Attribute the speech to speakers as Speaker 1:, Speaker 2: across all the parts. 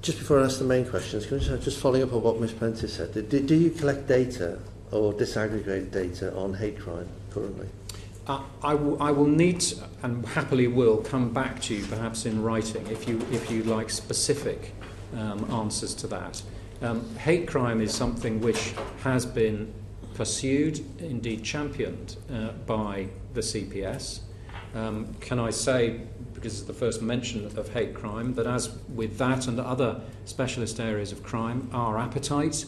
Speaker 1: Just before I ask the main questions, can I just following up on what Ms Prentice said, do you collect data or disaggregate data on hate crime currently?
Speaker 2: I will need to, and happily will come back to you perhaps in writing if you like specific answers to that. Hate crime is something which has been pursued, indeed championed by the CPS. Can I say, because it's the first mention of hate crime, that as with that and other specialist areas of crime, our appetite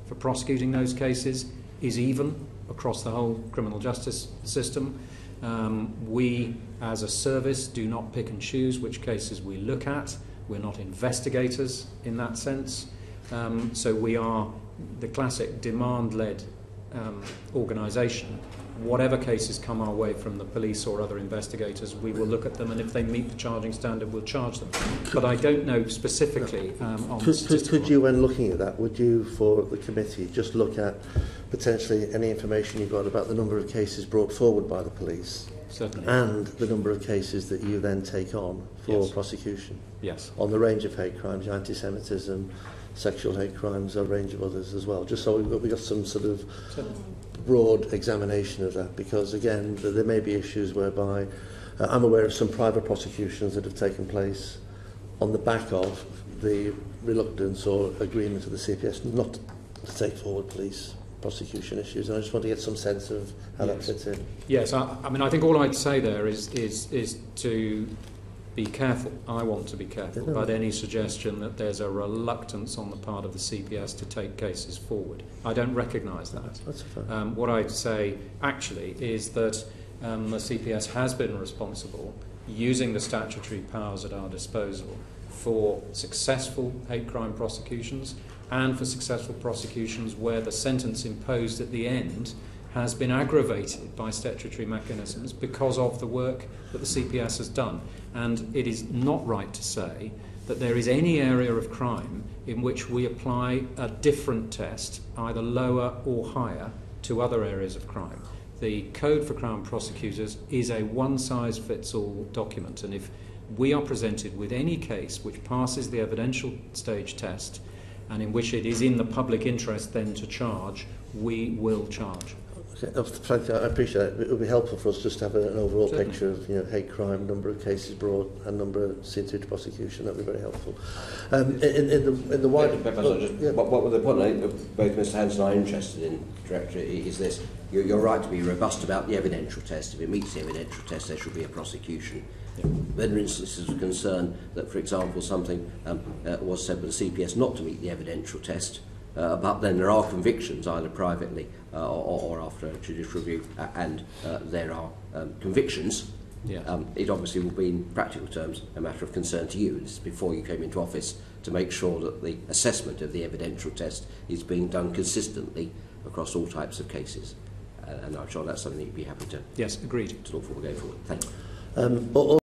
Speaker 2: for prosecuting those cases is even across the whole criminal justice system. We, as a service, do not pick and choose which cases we look at. We're not investigators in that sense. So we are the classic demand-led organisation. Whatever cases come our way from the police or other investigators, we will look at them, and if they meet the charging standard, we'll charge them. But I don't know specifically on
Speaker 1: could you, when looking at that, would you, for the committee, just look at potentially any information you've got about the number of cases brought forward by the police?
Speaker 2: Certainly.
Speaker 1: And the number of cases that you then take on for
Speaker 2: Yes.
Speaker 1: prosecution?
Speaker 2: Yes.
Speaker 1: On the range of hate crimes, antisemitism, sexual hate crimes, a range of others as well, just so we've got some sort of broad examination of that, because again there may be issues whereby I'm aware of some private prosecutions that have taken place on the back of the reluctance or agreement of the CPS not to take forward police prosecution issues, and I just want to get some sense of how that fits in.
Speaker 2: Yes, I mean I think all I'd say there is to be careful. I want to be careful about any suggestion that there's a reluctance on the part of the CPS to take cases forward. I don't recognise that.
Speaker 1: That's fair.
Speaker 2: What I'd say actually is that the CPS has been responsible, using the statutory powers at our disposal, for successful hate crime prosecutions and for successful prosecutions where the sentence imposed at the end has been aggravated by statutory mechanisms because of the work that the CPS has done. And it is not right to say that there is any area of crime in which we apply a different test, either lower or higher, to other areas of crime. The Code for Crown Prosecutors is a one-size-fits-all document, and if we are presented with any case which passes the evidential stage test and in which it is in the public interest then to charge, we will charge.
Speaker 1: Frankly, I appreciate that. It would be helpful for us just to have an overall
Speaker 2: Certainly.
Speaker 1: picture of hate crime, number of cases brought, and number of seen through to prosecution. That would be very helpful. In the wider,
Speaker 3: what were the point I think both Mr. Hanson and I are interested in, Director, is this: you're right to be robust about the evidential test. If it meets the evidential test, there should be a prosecution. Yeah. There are instances of concern that, for example, something was said by the CPS not to meet the evidential test. But then there are convictions, either privately or after a judicial review, and there are convictions. Yeah. It obviously will be, in practical terms, a matter of concern to you. This is before you came into office, to make sure that the assessment of the evidential test is being done consistently across all types of cases. And I'm sure that's something you'd be happy to.
Speaker 2: Yes, agreed.
Speaker 3: To look forward going forward. Thank you.